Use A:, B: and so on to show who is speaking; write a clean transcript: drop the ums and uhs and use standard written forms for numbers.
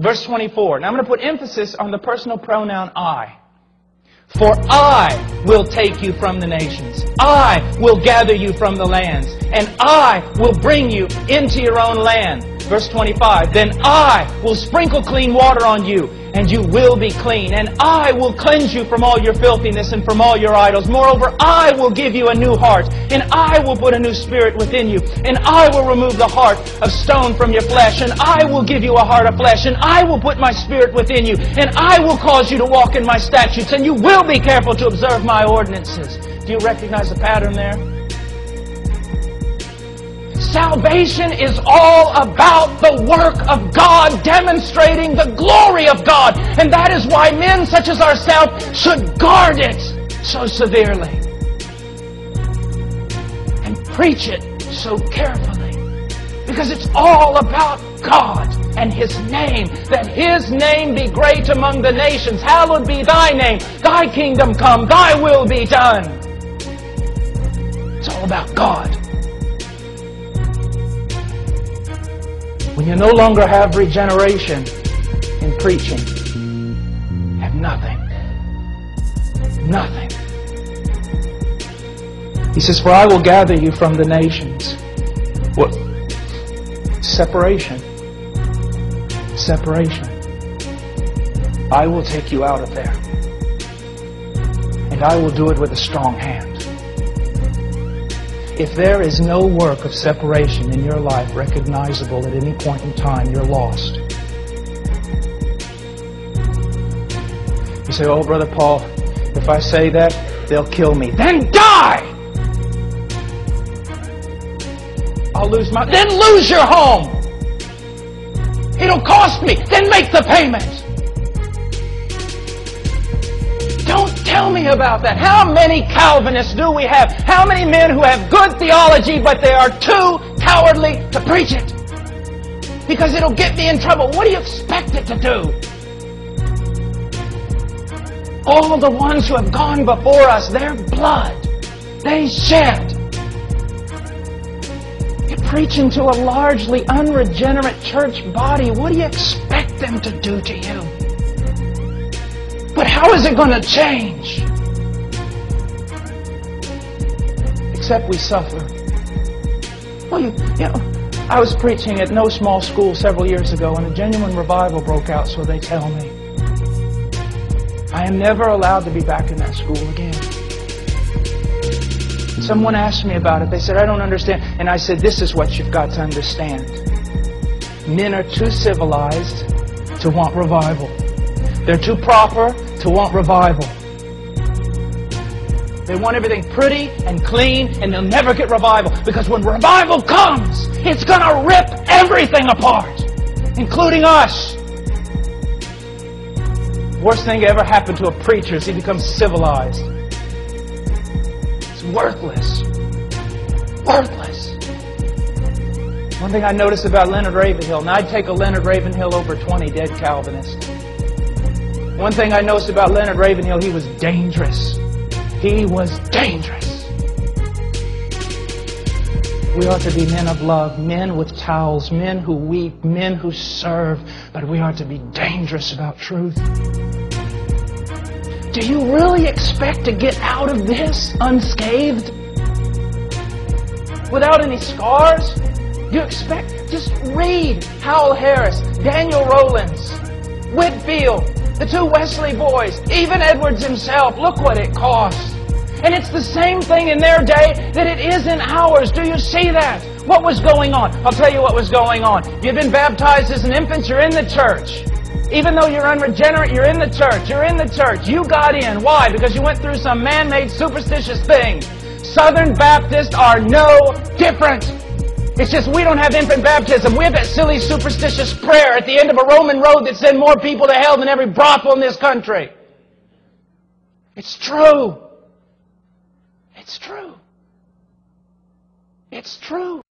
A: Verse 24. Now I'm going to put emphasis on the personal pronoun I. For I will take you from the nations. I will gather you from the lands. And I will bring you into your own land. Verse 25. Then I will sprinkle clean water on you, and you will be clean. And I will cleanse you from all your filthiness and from all your idols. Moreover, I will give you a new heart, and I will put a new spirit within you. And I will remove the heart of stone from your flesh, and I will give you a heart of flesh. And I will put my spirit within you, and I will cause you to walk in my statutes, and you will be careful to observe my ordinances. Do you recognize the pattern there? Salvation is all about the work of God, demonstrating the glory of God. And that is why men such as ourselves should guard it so severely and preach it so carefully. Because it's all about God and His name. That His name be great among the nations. Hallowed be Thy name. Thy kingdom come. Thy will be done. It's all about God. When you no longer have regeneration in preaching, you have nothing. Nothing. He says, for I will gather you from the nations. What? Separation. Separation. I will take you out of there. And I will do it with a strong hand. If there is no work of separation in your life recognizable at any point in time, you're lost. You say, oh, Brother Paul, if I say that, they'll kill me. Then die! I'll lose my... Then lose your home! It'll cost me. Then make the payment. Don't tell me about that. How many Calvinists do we have? How many men who have good theology, but they are too cowardly to preach it? Because it'll get me in trouble. What do you expect it to do? All the ones who have gone before us, their blood, they shed. You're preaching to a largely unregenerate church body. What do you expect them to do to you? But how is it going to change? Except we suffer. Well, you know, I was preaching at no small school several years ago, and a genuine revival broke out, so they tell me. I am never allowed to be back in that school again. Someone asked me about it. They said, I don't understand. And I said, this is what you've got to understand. Men are too civilized to want revival. They're too proper to want revival. They want everything pretty and clean, and they'll never get revival. Because when revival comes, it's going to rip everything apart, including us. Worst thing that ever happened to a preacher is he becomes civilized. It's worthless. Worthless. One thing I noticed about Leonard Ravenhill, and I'd take a Leonard Ravenhill over 20 dead Calvinists. One thing I noticed about Leonard Ravenhill, he was dangerous. He was dangerous. We ought to be men of love, men with towels, men who weep, men who serve, but we ought to be dangerous about truth. Do you really expect to get out of this unscathed? Without any scars? You expect? Just read Howell Harris, Daniel Rowlands, Whitfield, the two Wesley boys, even Edwards himself. Look what it costs. And it's the same thing in their day that it is in ours. Do you see that? What was going on? I'll tell you what was going on. You've been baptized as an infant, you're in the church. Even though you're unregenerate, you're in the church. You're in the church. You got in. Why? Because you went through some man-made superstitious thing. Southern Baptists are no different. It's just we don't have infant baptism. We have that silly superstitious prayer at the end of a Roman road that sent more people to hell than every brothel in this country. It's true. It's true. It's true.